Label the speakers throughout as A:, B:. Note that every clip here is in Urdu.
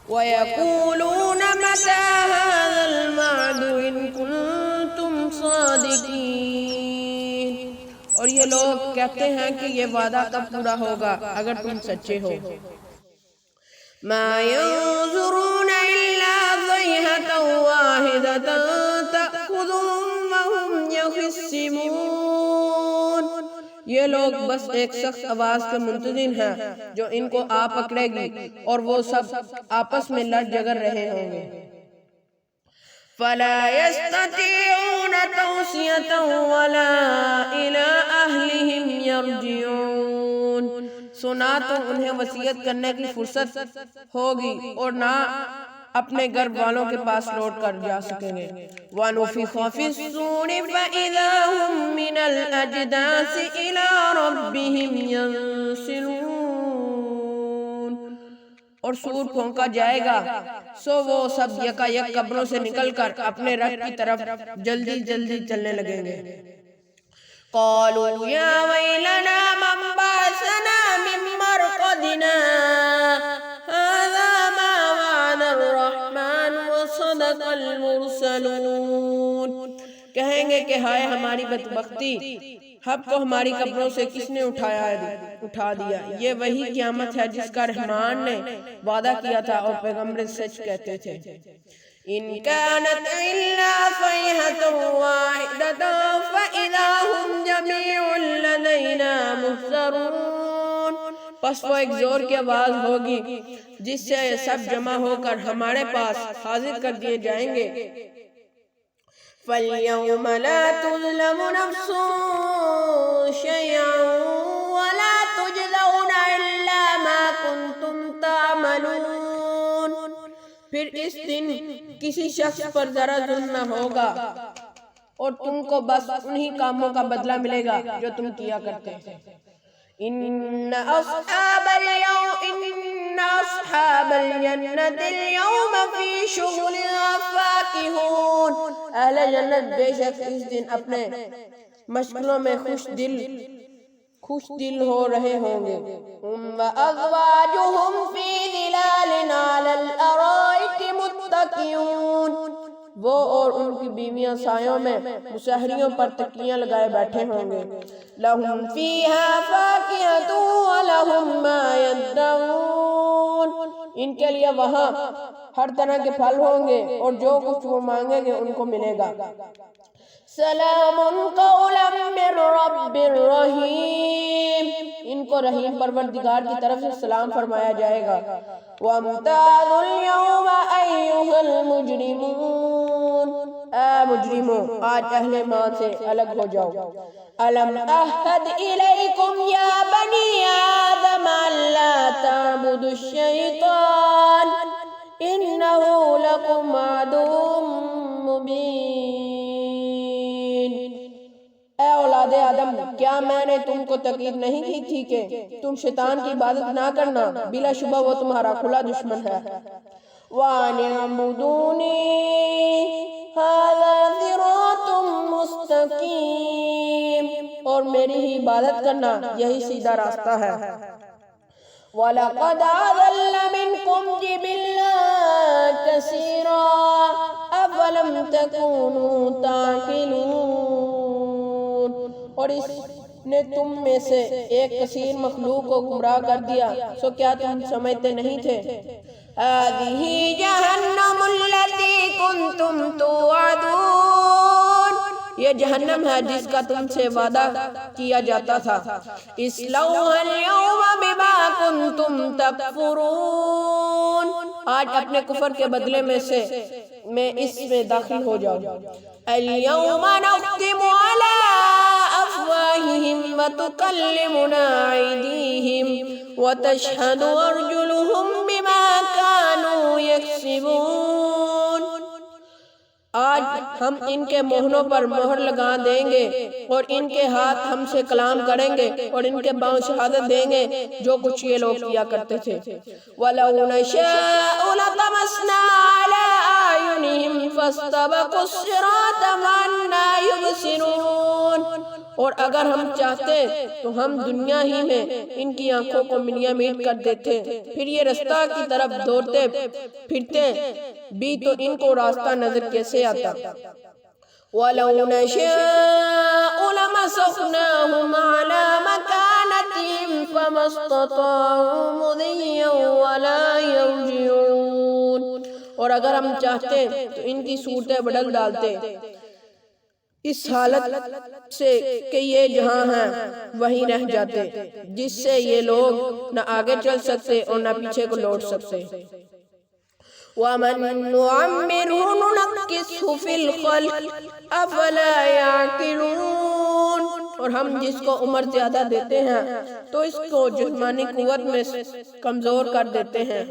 A: وَيَقُولُونَ مَتَى هَذَا الْوَعْدُ إِن كُنتُمْ صَادِقِينَ، اور یہ لوگ کہتے ہیں کہ یہ وعدہ کب پورا ہوگا اگر تم سچے ہو۔ مَا يَنظُرُونَ إِلَّا صَيْحَةً وَاحِدَةً تَأْخُذُهُمْ وَهُمْ يَخِصِّمُونَ، یہ لوگ بس ایک سخت آواز کے منتظر ہیں جو ان کو آ پکڑے گی اور وہ سب آپس میں لڑ جگر رہے ہوں گے۔ فَلَا يَسْتَطِيعُونَ تَوْصِيَةً وَلَا إِلَىٰ أَهْلِهِمْ يَرْجِعُونَ، سنا تو انہیں وصیت کرنے کی فرصت ہوگی اور نہ اپنے گھر والوں کے پاس لوٹ کر جا سکیں گے۔ وَنُفِخَ فِي الصُّورِ فَإِذَا هُم مِّنَ الْأَجْدَاثِ إِلَىٰ رَبِّهِمْ يَنسِلُونَ، اور سور پھونکا جائے گا سو وہ سب یکا یک قبروں سے نکل کر اپنے رب کی طرف جلدی جلدی چلنے لگیں گے۔ قَالُوا يَا وَيْلَنَا مَنْ بَعَثَنَا مِن مَّرْقَدِنَا هَٰذَا مَا وَعَدَ الرَّحْمَٰنُ وَصَدَقَ الْمُرْسَلُونَ، کہیں گے کہ ہائے ہماری بدبختی، ہم کو ہماری قبروں سے کس نے اٹھا دیا، یہ وہی قیامت ہے جس کا رحمان نے وعدہ کیا تھا اور پیغمبر سچ کہتے تھے۔ إِن كَانَتْ إِلَّا صَيْحَةً وَاحِدَةً فَإِذَا هُمْ جَمِيعٌ لَدَيْنَا مُحْضَرُونَ، پس وہ ایک زور کی آواز ہوگی جس سے سب جمع ہو کر ہمارے پاس حاضر کر دیے جائیں گے۔ فَالْيَوْمَ لَا تُظْلَمُ نَفْسٌ شَيْئًا وَلَا تُجْزَوْنَ إِلَّا مَا كُنتُمْ تَعْمَلُونَ، پھر اس دن کسی شخص پر ذرا ظلم نہ ہوگا اور تم کو بس انہی کاموں کا بدلہ ملے گا جو تم کیا کرتے تھے۔ إِنَّ أَصْحَابَ الْجَنَّةِ الْيَوْمَ فِي شُغُلٍ فَاكِهُونَ، اہل جنت بے شک اس دن اپنے مشغلوں میں خوش دل ہو رہے ہوں گے۔ هُمْ وَأَزْوَاجُهُمْ فِي ظِلَالٍ عَلَى الْأَرَائِكِ مُتَّكِئُونَ، وہ اور ان کی بیویاں سایوں میں مسہریوں پر تکیاں لگائے بیٹھے ہوں گے۔ لَهُمْ فِيهَا فَاكِهَةٌ وَلَهُمْ مَا يَدَّعُونَ، ان کے لیے وہاں ہر طرح کے پھل ہوں گے اور جو کچھ وہ مانگیں گے ان کو ملے گا۔ سلام قولا من رب الرحیم، ان کو رحیم پروردگار کی طرف سے سلام فرمایا جائے گا۔ وَامْتَازُوا الْيَوْمَ أَيُّهَا الْمُجْرِمُونَ، اے مجرموں آج اہل ایمان سے الگ ہو جاؤ۔ أَلَمْ أَعْهَدْ إِلَيْكُمْ يَا بَنِي آدَمَ أَلَّا تَعْبُدُوا الشَّيْطَانَ إِنَّهُ لَكُمْ عَدُوٌّ مُّبِينٌ، اے اولاد آدم کیا میں نے تم کو تاکید نہیں کی تھی کہ تم شیطان کی عبادت نہ کرنا، بلا شبہ وہ تمہارا کھلا دشمن ہے۔ وَأَنِ اعْبُدُونِي هَٰذَا صِرَاطٌ مُّسْتَقِيمٌ، اور میری ہی عبادت کرنا یہی سیدھا راستہ ہے۔ وَلَقَدْ أَضَلَّ مِنْكُمْ جِبِلًّا كَثِيرًا أَفَلَمْ تَكُونُوا تَعْقِلُونَ، اور اس نے تم میں سے ایک کثیر مخلوق کو گمراہ کر دیا، سو کیا تم سمجھتے نہیں تھے؟ هَٰذِهِ جَهَنَّمُ الَّتِي كُنتُمْ تُوعَدُونَ، یہ جہنم ہے جس کا تم سے وعدہ کیا جاتا تھا۔ اصْلَوْهَا الْيَوْمَ بِمَا كُنتُمْ تَكْفُرُونَ، آج اپنے کفر کے بدلے میں اس میں داخل ہو جاؤ۔ الْيَوْمَ نَخْتِمُ عَلَىٰ أَفْوَاهِهِمْ وَتُكَلِّمُنَا أَيْدِيهِمْ وَتَشْهَدُ أَرْجُلُهُمْ بِمَا كَانُوا يَكْسِبُونَ، آج ہم ان کے مہروں پر مہر لگا دیں گے اور ان کے ہاتھ ہم سے کلام کریں گے اور ان کے پاؤں شہادت دیں گے جو کچھ یہ لوگ کیا کرتے تھے۔ وَلَوْ نَشَاءُ لَطَمَسْنَا عَلَىٰ أعينهم فاستبقوا الصراط وأنى يبصرون۔ اور اگر ہم چاہتے تو ہم دنیا ہی میں ان کی آنکھوں کو منیا میٹ کر دیتے، پھر یہ رستہ کی طرف دوڑتے پھرتے بھی تو ان کو راستہ نظر کیسے آتا۔ وَلَوْ نَشَاءُ لَمَسَخْنَاهُمْ عَلَى مَكَانَتِهِمْ فَمَا اسْتَطَاعُوا مُضِيًّا وَلَا يَرْجِعُونَ۔ اور اگر ہم چاہتے تو ان کی صورتیں بدل ڈالتے اس حالت سے کہ یہ جہاں ہیں وہیں رہ جاتے، جس سے یہ لوگ نہ آگے چل سکتے اور نہ پیچھے کو لوٹ سکتے۔ وَمَن نُعَمِّرْهُ نُنَكِّسْهُ فِي الْخَلْقِ أَفَلَا يَعْقِلُونَ۔ اور ہم جس کو عمر زیادہ دیتے ہیں تو اس کو جسمانی قوت میں کمزور کر دیتے ہیں۔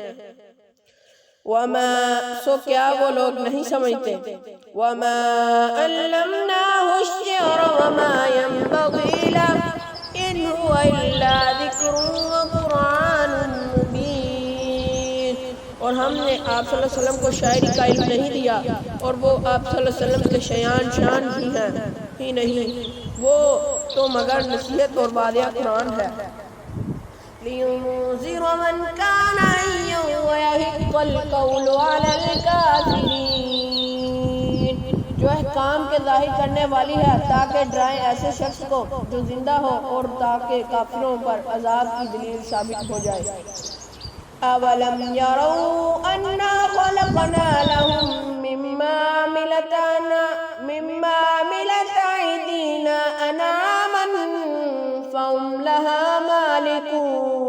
A: سو کیا وہ لوگ نہیں سمجھتے؟ وَمَا عَلَّمْنَاهُ الشِّعْرَ وَمَا يَنبَغِي لَهُ إِنْ هُوَ إِلَّا ذِكْرٌ وَقُرْآنٌ مُبِينٌ۔ اور ہم نے آپ صلی اللہ علیہ وسلم کو شاعری کا علم نہیں دیا، اور وہ آپ صلی اللہ علیہ وسلم کے شان بھی ہیں ہی نہیں، وہ تو مگر نصیحت اور واضح قرآن ہے۔ لِيُنذِرَ مَنْ كَانَ حَيًّا وَيَحِقَّ الْقَوْلُ عَلَى الْكَافِرِينَ۔ جو احکام کے ظاہر کرنے والی ہے تاکہ ڈرائیں ایسے شخص کو جو زندہ ہو، اور تاکہ کافروں پر عذاب کی دلیل ثابت ہو جائے۔ أَوَلَمْ يَرَوْا أَنَّا خَلَقْنَا لَهُم مِّمَّا عَمِلَتْ أَيْدِينَا أَنْعَامًا فَهُمْ لَهَا مَالِكُونَ۔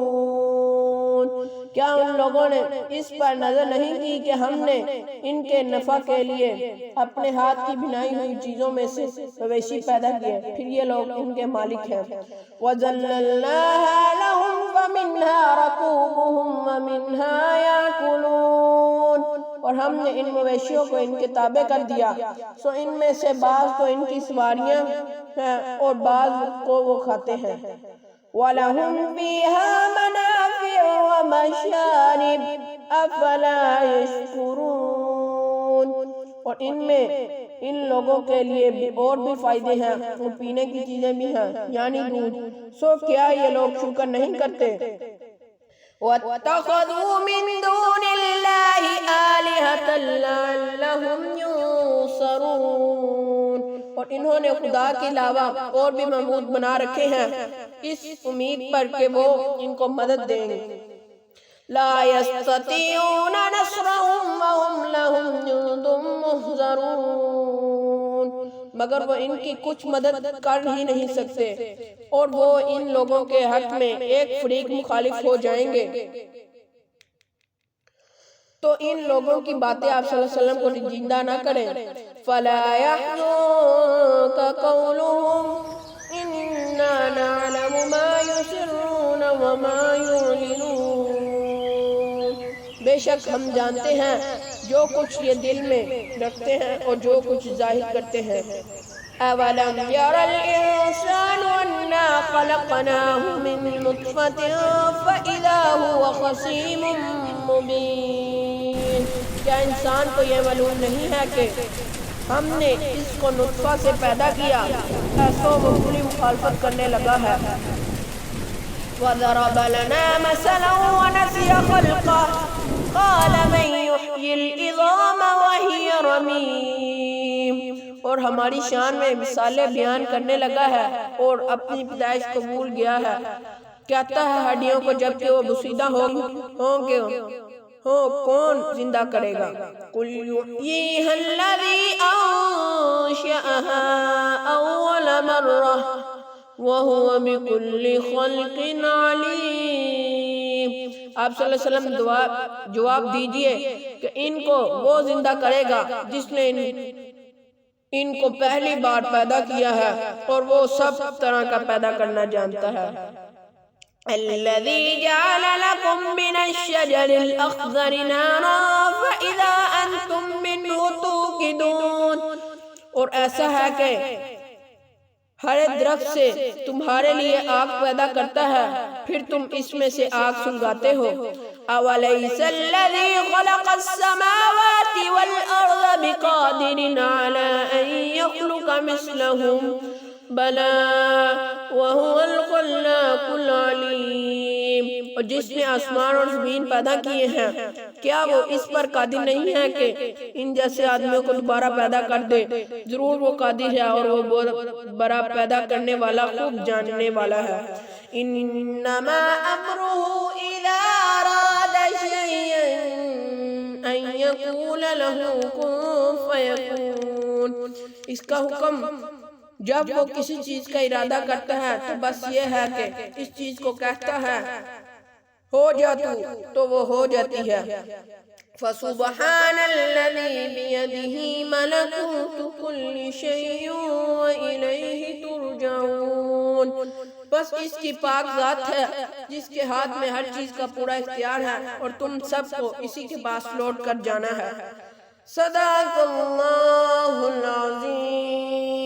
A: کیا ان لوگوں نے اس پر نظر نہیں کی کہ ہم نے ان کے نفع کے لیے اپنے ہاتھ کی بنائی ہوئی چیزوں میں سے مویشی پیدا کیے، پھر یہ لوگ ان کے مالک ہیں۔ وَذَلَّلْنَاهَا لَهُمْ فَمِنْهَا رَكُوبُهُمْ وَمِنْهَا يَأْكُلُونَ۔ اور ہم نے ان مویشیوں کو ان کے تابع کر دیا، سو ان میں سے بعض تو ان کی سواریاں ہیں اور بعض کو وہ کھاتے ہیں۔ وَلَهُمْ فِيهَا مَنَافِعُ وَمَشَارِبُ أَفَلَا يَشْكُرُونَ۔ اور ان میں ان لوگوں کے لیے اور بھی فائدے ہیں اور پینے کی چیزیں بھی ہیں، یعنی دودھ، سو کیا یہ لوگ شکر نہیں کرتے؟ وَاتَّخَذُوا مِن دُونِ اللَّهِ آلِهَةً لَعَلَّهُمْ يُنصَرُونَ۔ اور انہوں نے خدا کے علاوہ اور بھی معبود بنا رکھے ہیں اس امید پر کہ وہ ان کو مدد دیں گے۔ لا يستطيعون نصرهم وهم لهم جند محضرون۔ مگر وہ ان کی کچھ مدد کر ہی نہیں سکتے، اور وہ ان لوگوں کے حق میں ایک فریق مخالف ہو جائیں گے۔ تو ان لوگوں کی باتیں آپ صلی اللہ علیہ وسلم کو رنجیدہ نہ کریں۔ فَلَا يَحْزُنكَ قَوْلُهُمْ إِنَّا نَعْلَمُ مَا يُسِرُّونَ وَمَا يُعْلِنُونَ۔ بے شک ہم جانتے ہیں جو کچھ یہ دل میں رکھتے ہیں اور جو کچھ ظاہر کرتے ہیں۔ أَوَلَمْ يَرَ الْإِنسَانُ أَنَّا خَلَقْنَاهُ مِن نُّطْفَةٍ فَإِذَا هُوَ خَصِيمٌ مُّبِينٌ۔ کیا انسان کو یہ معلوم نہیں ہے کہ ہم نے اس کو نطفہ سے پیدا کیا، ایسو وہ بری مخالفت کرنے لگا ہے۔ وَضَرَبَ لَنَا مَثَلًا وَنَسِيَ خَلْقَهُ قَالَ مَن يُحْيِي الْعِظَامَ وَهِيَ رَمِيمٌ۔ اور ہماری شان میں مثالیں بیان کرنے لگا ہے اور اپنی پیدائش کو بھول گیا ہے، کہتا ہے ہڈیوں کو جبکہ وہ بسیدہ ہوں گے کون زندہ کرے گا؟ قُلْ يُحْيِيهَا الَّذِي أَنشَأَهَا أَوَّلَ مَرَّةٍ وَهُوَ بِكُلِّ خَلْقٍ عَلِيمٌ۔ آپ صلی اللہ علیہ وسلم جواب دیجئے کہ ان کو وہ زندہ کرے گا جس نے ان کو پہلی بار پیدا کیا ہے، اور وہ سب طرح کا پیدا کرنا جانتا ہے۔ الَّذِي جَعَلَ لَكُم مِّنَ الشَّجَرِ الْأَخْضَرِ نَارًا فَإِذَا أَنتُم مِّنْهُ تُوقِدُونَ۔ اور ایسا ہے کہ ہرے درخت سے تمہارے لیے آگ پیدا کرتا ہے، پھر تم اس میں سے آگ سلگاتے ہو۔ أوليس الذي خلق السماوات والأرض بقادر على أن يخلق مثلهم بلى وهو الخلاق العليم۔ اور جس نے آسمان اور زمین پیدا کیے ہیں کیا وہ اس پر قادر نہیں ہے کہ ان جیسے آدمیوں کو دوبارہ پیدا کر دے؟ ضرور وہ قادر ہے اور وہ بڑا پیدا کرنے والا خوب جاننے والا ہے۔ انما امرہ اذا اراد شیئا ان یقول له کن فیکون۔ اس کا حکم جب وہ کسی چیز کا ارادہ کرتا ہے تو بس یہ ہے کہ اس چیز کو کہتا ہے ہو جا تو وہ ہو جاتی ہے۔ فَسُبْحَانَ الَّذِي بِيَدِهِ مَلَكُوتُ كُلِّ شَيْءٍ وَإِلَيْهِ تُرْجَعُونَ۔ بس اس کی پاک ذات ہے جس کے ہاتھ میں ہر چیز کا پورا اختیار ہے اور تم سب کو اسی کے پاس لوٹ کر جانا ہے۔ صدق اللہ العظیم۔